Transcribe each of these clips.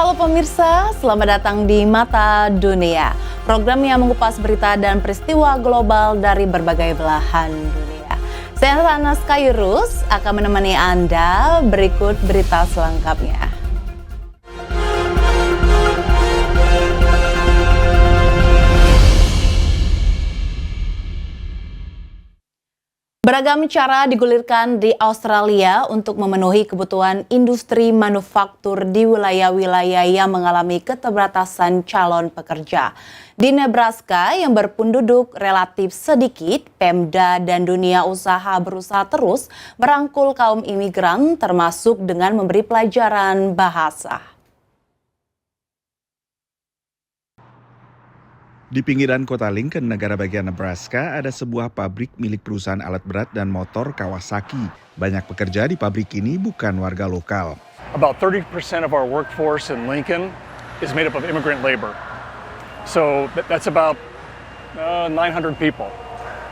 Halo pemirsa, selamat datang di Mata Dunia. Program yang mengupas berita dan peristiwa global dari berbagai belahan dunia. Saya Ranas Kairus akan menemani Anda berikut berita selengkapnya. Beragam cara digulirkan di Australia untuk memenuhi kebutuhan industri manufaktur di wilayah-wilayah yang mengalami keterbatasan calon pekerja. Di Nebraska yang berpenduduk relatif sedikit, Pemda dan dunia usaha berusaha terus merangkul kaum imigran termasuk dengan memberi pelajaran bahasa. Di pinggiran kota Lincoln, negara bagian Nebraska, ada sebuah pabrik milik perusahaan alat berat dan motor Kawasaki. Banyak pekerja di pabrik ini bukan warga lokal. About 30% of our workforce in Lincoln is made up of immigrant labor. So that's about 900 people.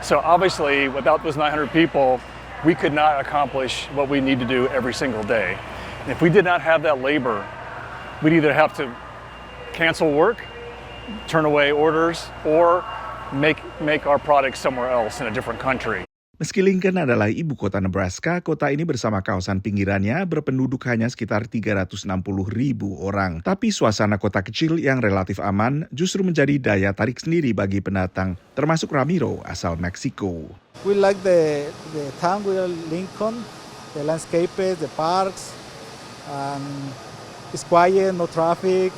So obviously, without those 900 people, we could not accomplish what we need to do every single day. And if we did not have that labor, we'd either have to cancel work, turn away orders, or make our products somewhere else in a different country. Meski Lincoln adalah ibu kota Nebraska, kota ini bersama kawasan pinggirannya berpenduduk hanya sekitar 360.000 orang. Tapi suasana kota kecil yang relatif aman justru menjadi daya tarik sendiri bagi pendatang, termasuk Ramiro asal Meksiko. We like the town with Lincoln, the landscapes, the parks, it's quiet, no traffic.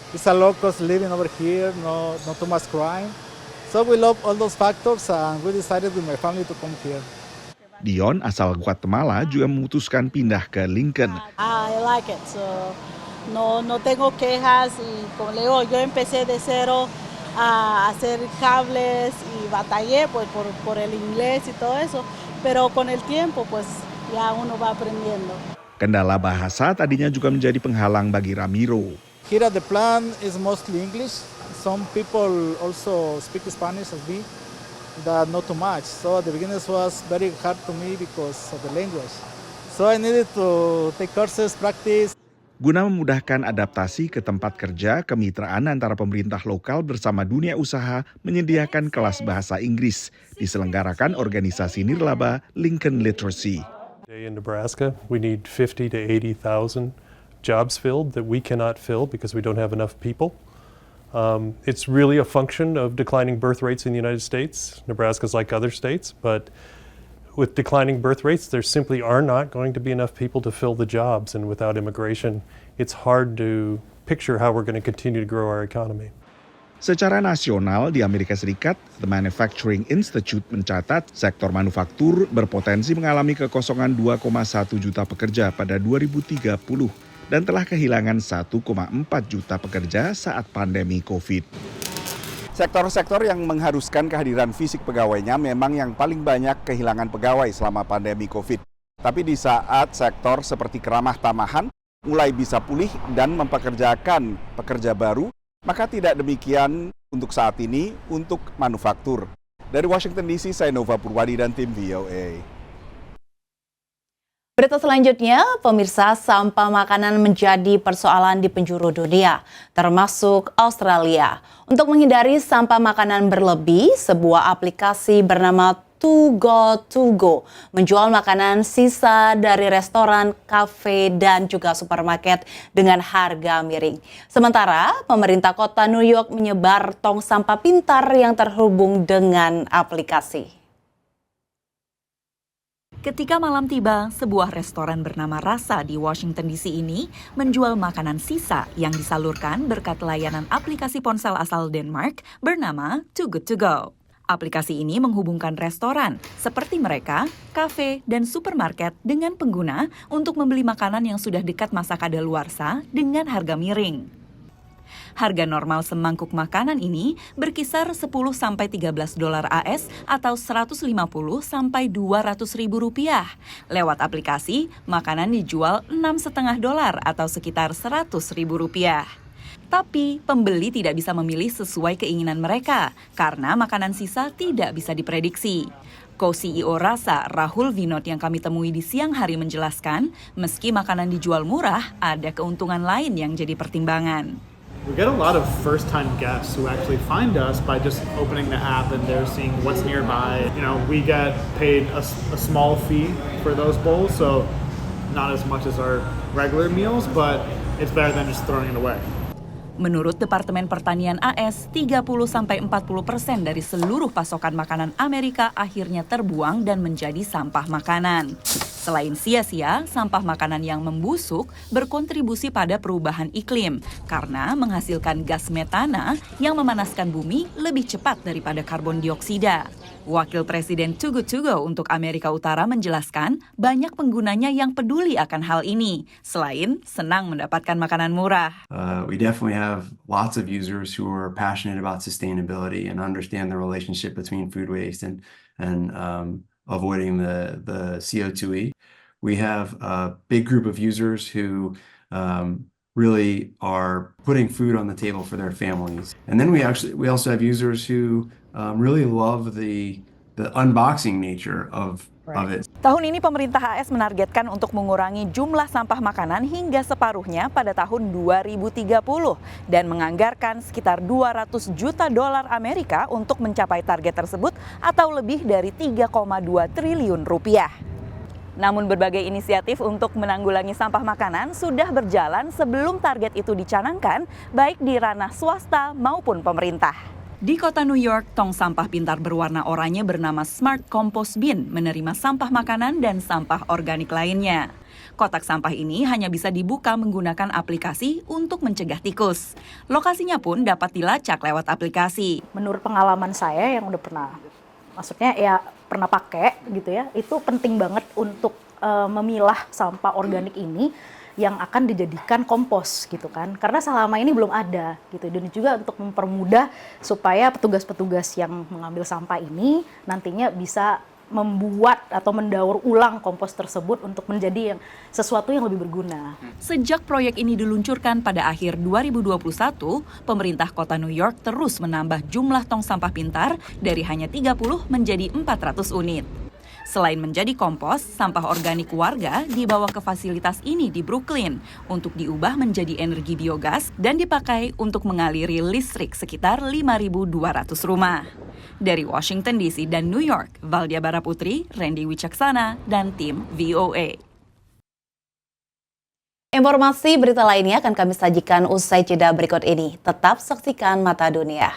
It's a locals living over here, not too much crime. So we love all those factors and we decided with my family to come here. Dion asal Guatemala juga memutuskan pindah ke Lincoln. I like it, so no tengo quejas y como le digo, yo empecé de cero a hacer cables y batallé pues por el inglés y todo eso, pero con el tiempo pues ya uno va aprendiendo. Kendala bahasa tadinya juga menjadi penghalang bagi Ramiro. Here at the plant is mostly English. Some people also speak Spanish as me, but not too much. So at the beginning it was very hard to me because of the language. So I needed to take courses, practice. Guna memudahkan adaptasi ke tempat kerja, kemitraan antara pemerintah lokal bersama dunia usaha menyediakan kelas bahasa Inggris. Diselenggarakan organisasi nirlaba Lincoln Literacy. In Nebraska, we need 50 to 80,000 jobs filled that we cannot fill because we don't have enough people. It's really a function of declining birth rates in the United States. Nebraska's like other states, but with declining birth rates, there simply are not going to be enough people to fill the jobs. And without immigration, it's hard to picture how we're going to continue to grow our economy. Secara nasional di Amerika Serikat, The Manufacturing Institute mencatat sektor manufaktur berpotensi mengalami kekosongan 2,1 juta pekerja pada 2030. Dan telah kehilangan 1,4 juta pekerja saat pandemi COVID. Sektor-sektor yang mengharuskan kehadiran fisik pegawainya memang yang paling banyak kehilangan pegawai selama pandemi COVID. Tapi di saat sektor seperti keramah tamahan mulai bisa pulih dan mempekerjakan pekerja baru, maka tidak demikian untuk saat ini untuk manufaktur. Dari Washington DC, saya Nova Purwadi dan tim VOA. Berita selanjutnya, pemirsa, sampah makanan menjadi persoalan di penjuru dunia, termasuk Australia. Untuk menghindari sampah makanan berlebih, sebuah aplikasi bernama Too Good To Go menjual makanan sisa dari restoran, kafe, dan juga supermarket dengan harga miring. Sementara, pemerintah kota New York menyebar tong sampah pintar yang terhubung dengan aplikasi. Ketika malam tiba, sebuah restoran bernama Rasa di Washington DC ini menjual makanan sisa yang disalurkan berkat layanan aplikasi ponsel asal Denmark bernama Too Good To Go. Aplikasi ini menghubungkan restoran seperti mereka, kafe, dan supermarket dengan pengguna untuk membeli makanan yang sudah dekat masa kadaluarsa dengan harga miring. Harga normal semangkuk makanan ini berkisar 10-13 dolar AS atau 150-200 ribu rupiah. Lewat aplikasi, makanan dijual 6,5 dolar atau sekitar 100 ribu rupiah. Tapi pembeli tidak bisa memilih sesuai keinginan mereka karena makanan sisa tidak bisa diprediksi. Co-CEO Rasa, Rahul Vinod yang kami temui di siang hari menjelaskan, meski makanan dijual murah, ada keuntungan lain yang jadi pertimbangan. We get a lot of first-time guests who actually find us by just opening the app and they're seeing what's nearby. You know, we get paid a small fee for those bowls, so not as much as our regular meals, but it's better than just throwing it away. Menurut Departemen Pertanian AS, 30-40% dari seluruh pasokan makanan Amerika akhirnya terbuang dan menjadi sampah makanan. Selain sia-sia, sampah makanan yang membusuk berkontribusi pada perubahan iklim karena menghasilkan gas metana yang memanaskan bumi lebih cepat daripada karbon dioksida. Wakil Presiden Too Good To Go untuk Amerika Utara menjelaskan banyak penggunanya yang peduli akan hal ini, selain senang mendapatkan makanan murah. We definitely have lots of users who are passionate about sustainability and understand the relationship between food waste and avoiding the CO2e. We have a big group of users who really are putting food on the table for their families. And then we also have users who really love the unboxing nature of it. Tahun ini pemerintah AS menargetkan untuk mengurangi jumlah sampah makanan hingga separuhnya pada tahun 2030 dan menganggarkan sekitar 200 juta dolar Amerika untuk mencapai target tersebut atau lebih dari 3,2 triliun rupiah. Namun berbagai inisiatif untuk menanggulangi sampah makanan sudah berjalan sebelum target itu dicanangkan baik di ranah swasta maupun pemerintah. Di kota New York, tong sampah pintar berwarna oranye bernama Smart Compost Bin menerima sampah makanan dan sampah organik lainnya. Kotak sampah ini hanya bisa dibuka menggunakan aplikasi untuk mencegah tikus. Lokasinya pun dapat dilacak lewat aplikasi. Menurut pengalaman saya yang udah pernah pakai gitu ya, itu penting banget untuk memilah sampah organik ini yang akan dijadikan kompos gitu kan, karena selama ini belum ada gitu, dan juga untuk mempermudah supaya petugas-petugas yang mengambil sampah ini nantinya bisa membuat atau mendaur ulang kompos tersebut untuk menjadi sesuatu yang lebih berguna. Sejak proyek ini diluncurkan pada akhir 2021, pemerintah kota New York terus menambah jumlah tong sampah pintar dari hanya 30 menjadi 400 unit. Selain menjadi kompos, sampah organik warga dibawa ke fasilitas ini di Brooklyn untuk diubah menjadi energi biogas dan dipakai untuk mengaliri listrik sekitar 5.200 rumah. Dari Washington DC dan New York, Valdia Baraputri, Randy Wicaksana, dan tim VOA. Informasi berita lainnya akan kami sajikan usai jeda berikut ini. Tetap saksikan Mata Dunia.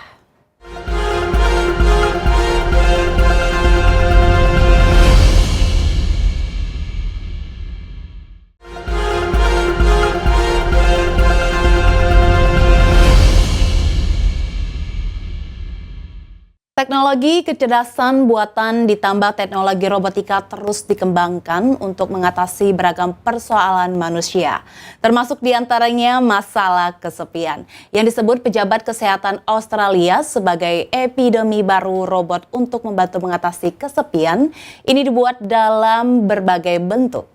Teknologi kecerdasan buatan ditambah teknologi robotika terus dikembangkan untuk mengatasi beragam persoalan manusia, termasuk diantaranya masalah kesepian, yang disebut pejabat kesehatan Australia sebagai epidemi baru robot untuk membantu mengatasi kesepian. Ini dibuat dalam berbagai bentuk.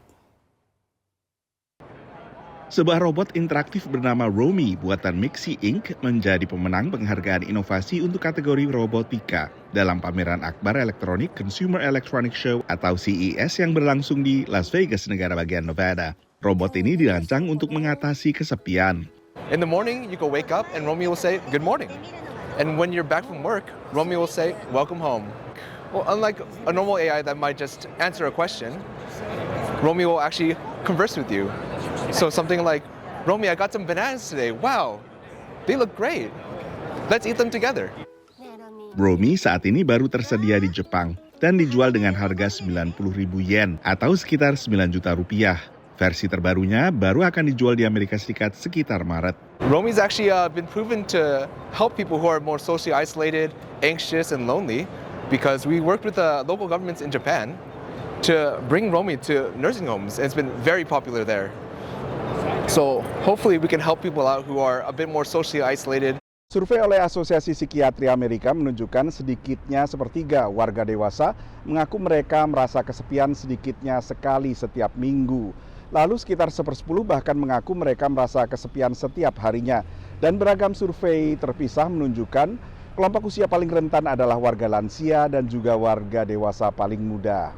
Sebuah robot interaktif bernama Romy buatan Mixi Inc. menjadi pemenang penghargaan inovasi untuk kategori robotika dalam pameran Akbar Electronic Consumer Electronic Show atau CES yang berlangsung di Las Vegas, negara bagian Nevada. Robot ini dirancang untuk mengatasi kesepian. In the morning, you can wake up and Romy will say, "Good morning." And when you're back from work, Romy will say, "Welcome home." Well, unlike a normal AI that might just answer a question, Romy will actually converse with you. So something like, "Romy, I got some bananas today. Wow, they look great. Let's eat them together." Romy saat ini baru tersedia di Jepang dan dijual dengan harga 90.000 yen atau sekitar 9 juta rupiah. Versi terbarunya baru akan dijual di Amerika Serikat sekitar Maret. Romy's actually been proven to help people who are more socially isolated, anxious, and lonely because we worked with the local governments in Japan to bring Romy to nursing homes, and it's been very popular there. So hopefully we can help people out who are a bit more socially isolated. Survei oleh Asosiasi Psikiatri Amerika menunjukkan sedikitnya sepertiga warga dewasa mengaku mereka merasa kesepian sedikitnya sekali setiap minggu. Lalu sekitar 1/10 bahkan mengaku mereka merasa kesepian setiap harinya. Dan beragam survei terpisah menunjukkan Kelompok usia paling rentan adalah warga lansia dan juga warga dewasa paling muda.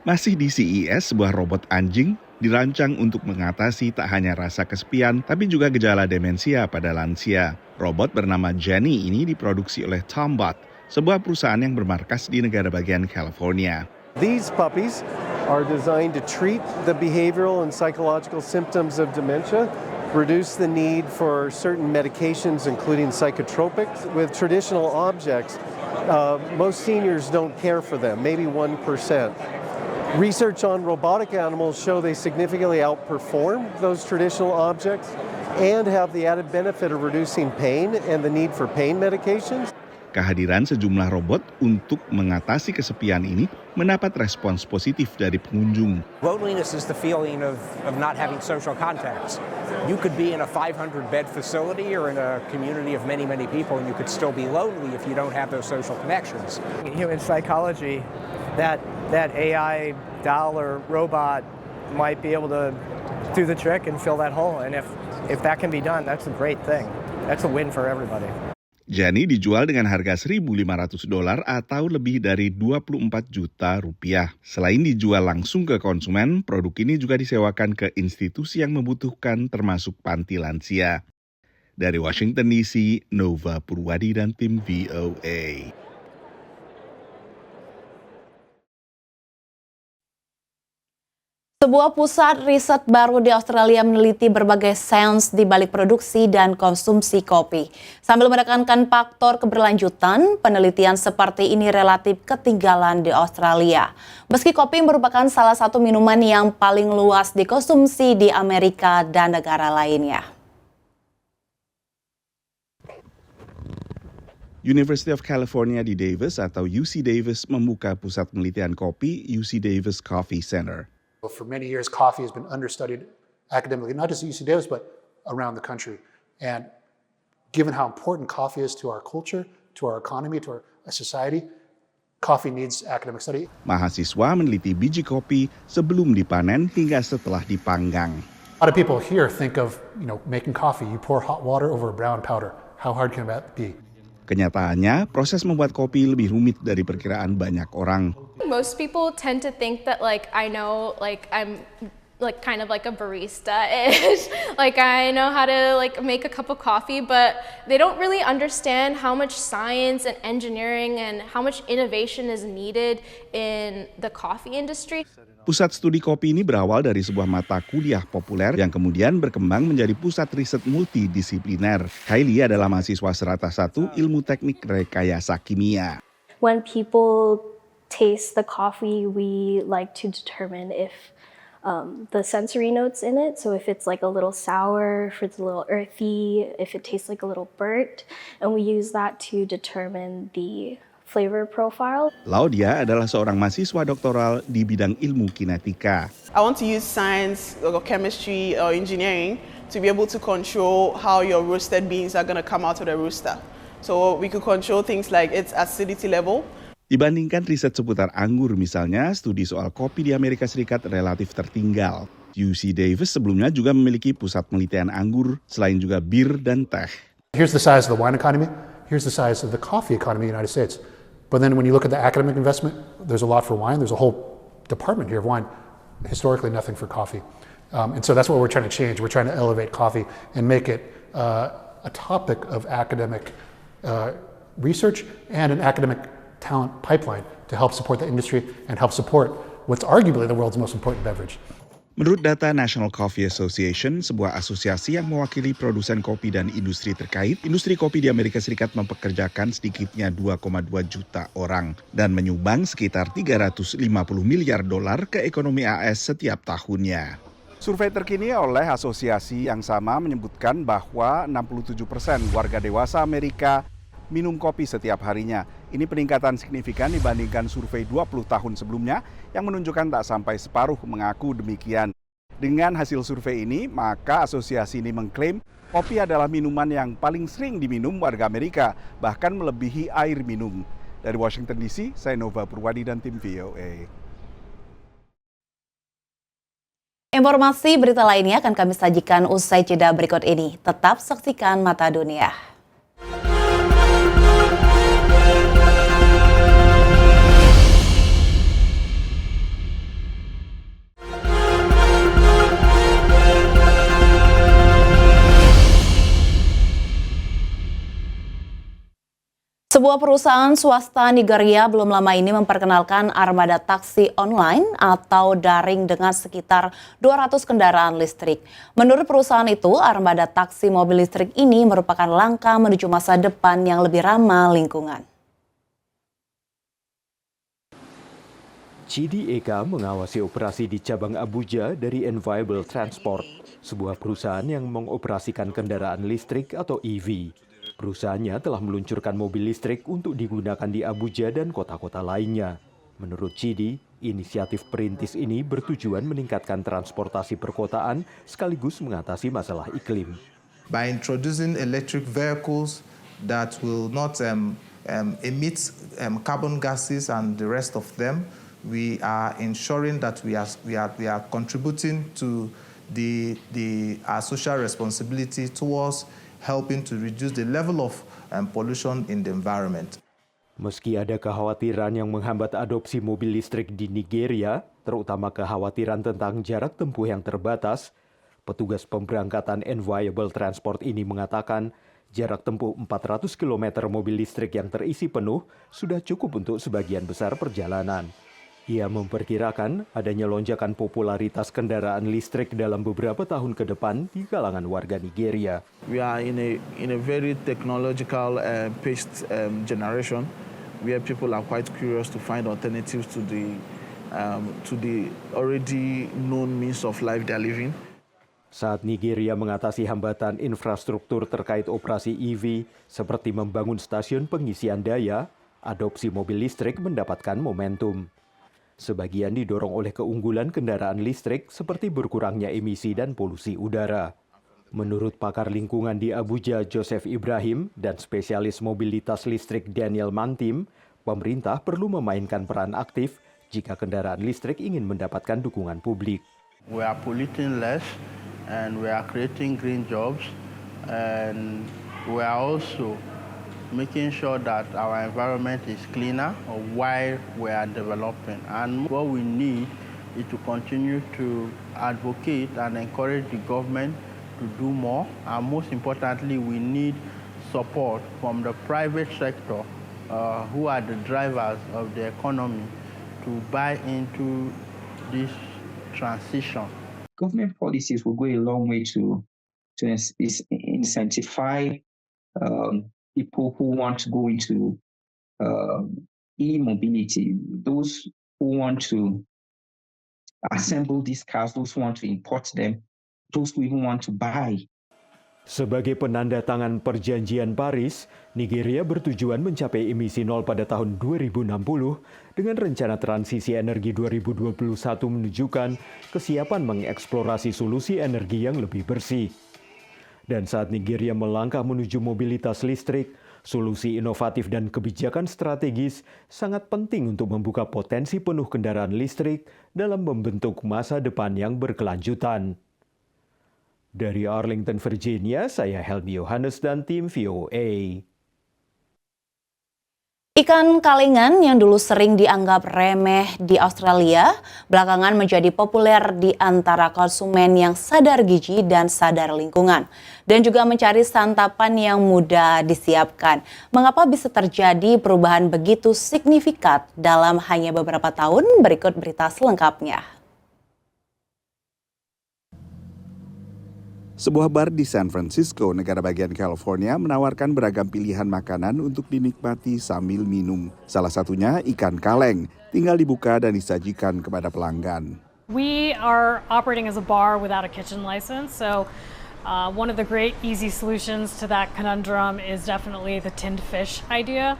Masih di CES, sebuah robot anjing dirancang untuk mengatasi tak hanya rasa kesepian, tapi juga gejala demensia pada lansia. Robot bernama Jenny ini diproduksi oleh Tombot, sebuah perusahaan yang bermarkas di negara bagian California. These puppies are designed to treat the behavioral and psychological symptoms of dementia, reduce the need for certain medications, including psychotropics. With traditional objects, most seniors don't care for them, maybe 1%. Research on robotic animals show they significantly outperform those traditional objects and have the added benefit of reducing pain and the need for pain medications. Kehadiran sejumlah robot untuk mengatasi kesepian ini mendapat respons positif dari pengunjung. Loneliness is the feeling of not having social contacts. You could be in a 500-bed facility or in a community of many, many people, and you could still be lonely if you don't have those social connections. In human psychology, that AI doll or robot might be able to do the trick and fill that hole. And if that can be done, that's a great thing. That's a win for everybody. Jenny dijual dengan harga $1.500 atau lebih dari 24 juta rupiah. Selain dijual langsung ke konsumen, produk ini juga disewakan ke institusi yang membutuhkan termasuk panti lansia. Dari Washington DC, Nova Purwadi dan tim VOA. Sebuah pusat riset baru di Australia meneliti berbagai sains di balik produksi dan konsumsi kopi. Sambil menekankan faktor keberlanjutan, penelitian seperti ini relatif ketinggalan di Australia. Meski kopi merupakan salah satu minuman yang paling luas dikonsumsi di Amerika dan negara lainnya. University of California di Davis atau UC Davis membuka pusat penelitian kopi UC Davis Coffee Center. For many years, coffee has been understudied academically, not just at UC Davis, but around the country. And given how important coffee is to our culture, to our economy, to our society, coffee needs academic study. Mahasiswa meneliti biji kopi sebelum dipanen hingga setelah dipanggang. A lot of people here think of, making coffee. You pour hot water over a brown powder. How hard can that be? Kenyataannya, proses membuat kopi lebih rumit dari perkiraan banyak orang. Most people tend to think that I know I'm kind of like a barista-ish. I know how to make a cup of coffee, but they don't really understand how much science and engineering and how much innovation is needed in the coffee industry. Pusat studi kopi ini berawal dari sebuah mata kuliah populer yang kemudian berkembang menjadi pusat riset multidisipliner. Kylie adalah mahasiswa serata 1 ilmu teknik rekayasa kimia. When people taste the coffee, we like to determine if the sensory notes in it. So if it's a little sour, if it's a little earthy, if it tastes like a little burnt, and we use that to determine the flavor profile. Laudia adalah seorang mahasiswa doktoral di bidang ilmu kinetika. I want to use science or chemistry or engineering to be able to control how your roasted beans are going to come out of the roaster. So we could control things like its acidity level. Dibandingkan riset seputar anggur misalnya, studi soal kopi di Amerika Serikat relatif tertinggal. UC Davis sebelumnya juga memiliki pusat penelitian anggur selain juga bir dan teh. Here's the size of the wine economy. Here's the size of the coffee economy in the United States. But then when you look at the academic investment, there's a lot for wine. There's a whole department here of wine. Historically, nothing for coffee. And so that's what we're trying to change. We're trying to elevate coffee and make it a topic of academic research and an academic talent pipeline to help support the industry and help support what's arguably the world's most important beverage. Menurut data National Coffee Association, sebuah asosiasi yang mewakili produsen kopi dan industri terkait, industri kopi di Amerika Serikat mempekerjakan sedikitnya 2,2 juta orang dan menyumbang sekitar $350 miliar ke ekonomi AS setiap tahunnya. Survei terkini oleh asosiasi yang sama menyebutkan bahwa 67% warga dewasa Amerika minum kopi setiap harinya. Ini peningkatan signifikan dibandingkan survei 20 tahun sebelumnya yang menunjukkan tak sampai separuh mengaku demikian. Dengan hasil survei ini, maka asosiasi ini mengklaim kopi adalah minuman yang paling sering diminum warga Amerika, bahkan melebihi air minum. Dari Washington DC, saya Nova Purwadi dan tim VOA. Informasi berita lainnya akan kami sajikan usai jeda berikut ini. Tetap saksikan Mata Dunia. Sebuah perusahaan swasta Nigeria belum lama ini memperkenalkan armada taksi online atau daring dengan sekitar 200 kendaraan listrik. Menurut perusahaan itu, armada taksi mobil listrik ini merupakan langkah menuju masa depan yang lebih ramah lingkungan. Chidi Eka mengawasi operasi di cabang Abuja dari Enviable Transport, sebuah perusahaan yang mengoperasikan kendaraan listrik atau EV. Perusahaannya telah meluncurkan mobil listrik untuk digunakan di Abuja dan kota-kota lainnya. Menurut Chidi, inisiatif perintis ini bertujuan meningkatkan transportasi perkotaan sekaligus mengatasi masalah iklim. By introducing electric vehicles that will not emit carbon gases and the rest of them, we are ensuring that we are contributing to our social responsibility towards helping to reduce the level of pollution in the environment. Meski ada kekhawatiran yang menghambat adopsi mobil listrik di Nigeria, terutama kekhawatiran tentang jarak tempuh yang terbatas, petugas pemberangkatan Enviable Transport ini mengatakan jarak tempuh 400 km mobil listrik yang terisi penuh sudah cukup untuk sebagian besar perjalanan. Ia memperkirakan adanya lonjakan popularitas kendaraan listrik dalam beberapa tahun ke depan di kalangan warga Nigeria. We are in a very technological paced generation where people are quite curious to find alternatives to the already known means of life they are living. Saat Nigeria mengatasi hambatan infrastruktur terkait operasi EV seperti membangun stasiun pengisian daya, adopsi mobil listrik mendapatkan momentum. Sebagian didorong oleh keunggulan kendaraan listrik seperti berkurangnya emisi dan polusi udara. Menurut pakar lingkungan di Abuja Joseph Ibrahim dan spesialis mobilitas listrik Daniel Mantim, pemerintah perlu memainkan peran aktif jika kendaraan listrik ingin mendapatkan dukungan publik. We are polluting less and we are creating green jobs and we are also making sure that our environment is cleaner while we are developing. And what we need is to continue to advocate and encourage the government to do more. And most importantly, we need support from the private sector, who are the drivers of the economy, to buy into this transition. Government policies will go a long way to incentivize people who want to go into e-mobility, those who want to assemble these cars, those who want to import them, those who even want to buy. Sebagai penanda tangan perjanjian Paris, Nigeria bertujuan mencapai emisi nol pada tahun 2060 dengan rencana transisi energi 2021 menunjukkan kesiapan mengeksplorasi solusi energi yang lebih bersih. Dan saat Nigeria melangkah menuju mobilitas listrik, solusi inovatif dan kebijakan strategis sangat penting untuk membuka potensi penuh kendaraan listrik dalam membentuk masa depan yang berkelanjutan. Dari Arlington, Virginia, saya Helmi Yohanes dan tim VOA. Ikan kalengan yang dulu sering dianggap remeh di Australia, belakangan menjadi populer di antara konsumen yang sadar gizi dan sadar lingkungan. Dan juga mencari santapan yang mudah disiapkan. Mengapa bisa terjadi perubahan begitu signifikan dalam hanya beberapa tahun? Berikut berita selengkapnya. Sebuah bar di San Francisco, negara bagian California, menawarkan beragam pilihan makanan untuk dinikmati sambil minum. Salah satunya ikan kaleng, tinggal dibuka dan disajikan kepada pelanggan. We are operating as a bar without a kitchen license, so one of the great easy solutions to that conundrum is definitely the tinned fish idea.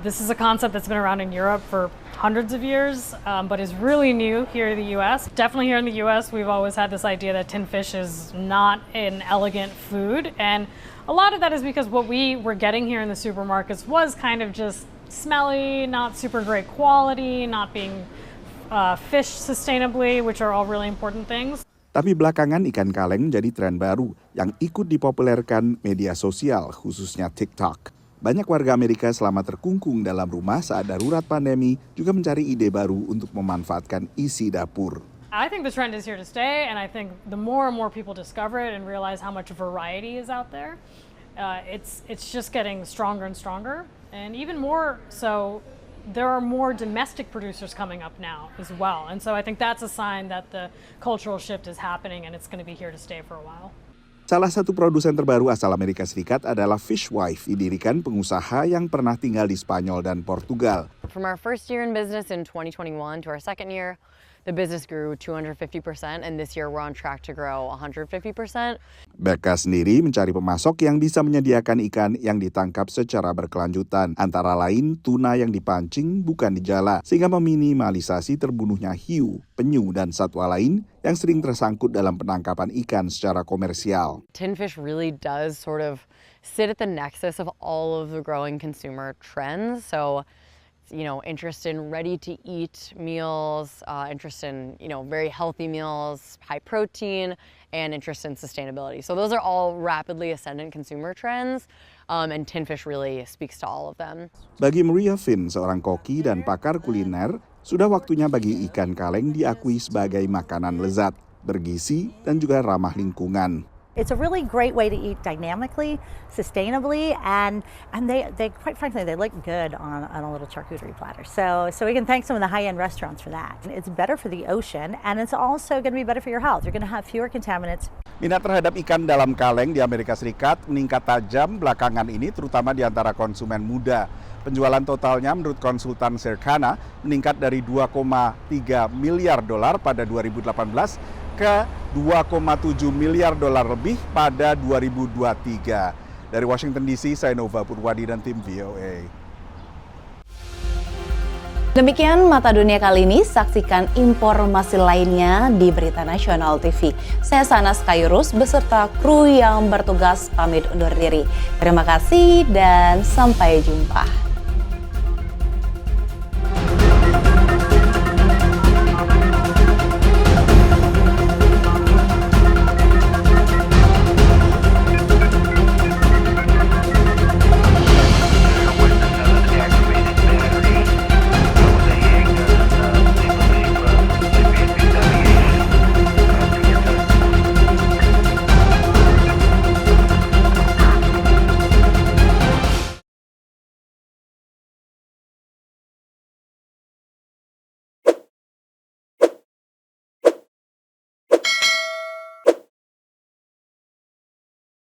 This is a concept that's been around in Europe for hundreds of years, but is really new here in the U.S. Definitely here in the U.S., we've always had this idea that tinned fish is not an elegant food, and a lot of that is because what we were getting here in the supermarkets was kind of just smelly, not super great quality, not being fished sustainably, which are all really important things. Tapi belakangan ikan kaleng menjadi tren baru yang ikut dipopulerkan media sosial, khususnya TikTok. Banyak warga Amerika selama terkungkung dalam rumah saat darurat pandemi juga mencari ide baru untuk memanfaatkan isi dapur. I think the trend is here to stay, and I think the more and more people discover it and realize how much variety is out there, it's just getting stronger and stronger. And even more so, there are more domestic producers coming up now as well. And so I think that's a sign that the cultural shift is happening and it's going to be here to stay for a while. Salah satu produsen terbaru asal Amerika Serikat adalah Fishwife, didirikan pengusaha yang pernah tinggal di Spanyol dan Portugal. From our first year in business in 2021 to our second year, the business grew 250%, and this year we're on track to grow 150%. Becca sendiri mencari pemasok yang bisa menyediakan ikan yang ditangkap secara berkelanjutan, antara lain tuna yang dipancing bukan dijala, sehingga meminimalisasi terbunuhnya hiu, penyu, dan satwa lain yang sering tersangkut dalam penangkapan ikan secara komersial. Tinfish really does sort of sit at the nexus of all of the growing consumer trends. So, interest in ready-to-eat meals, interest in, very healthy meals, high protein, and interest in sustainability. So those are all rapidly ascendant consumer trends, and Tinfish really speaks to all of them. Bagi Maria Finn, seorang koki dan pakar kuliner, sudah waktunya bagi ikan kaleng diakui sebagai makanan lezat, bergizi, dan juga ramah lingkungan. It's a really great way to eat dynamically, sustainably, and they quite frankly, they look good on a little charcuterie platter. So we can thank some of the high-end restaurants for that. It's better for the ocean, and it's also going to be better for your health. You're going to have fewer contaminants. Minat terhadap ikan dalam kaleng di Amerika Serikat meningkat tajam belakangan ini, terutama di antara konsumen muda. Penjualan totalnya menurut konsultan Circana meningkat dari $2,3 miliar pada 2018 ke $2,7 miliar lebih pada 2023. Dari Washington DC, saya Nova Purwadi dan tim VOA. Demikian Mata Dunia kali ini, saksikan informasi lainnya di Berita Nasional TV. Saya Sanas Khairus beserta kru yang bertugas pamit undur diri. Terima kasih dan sampai jumpa.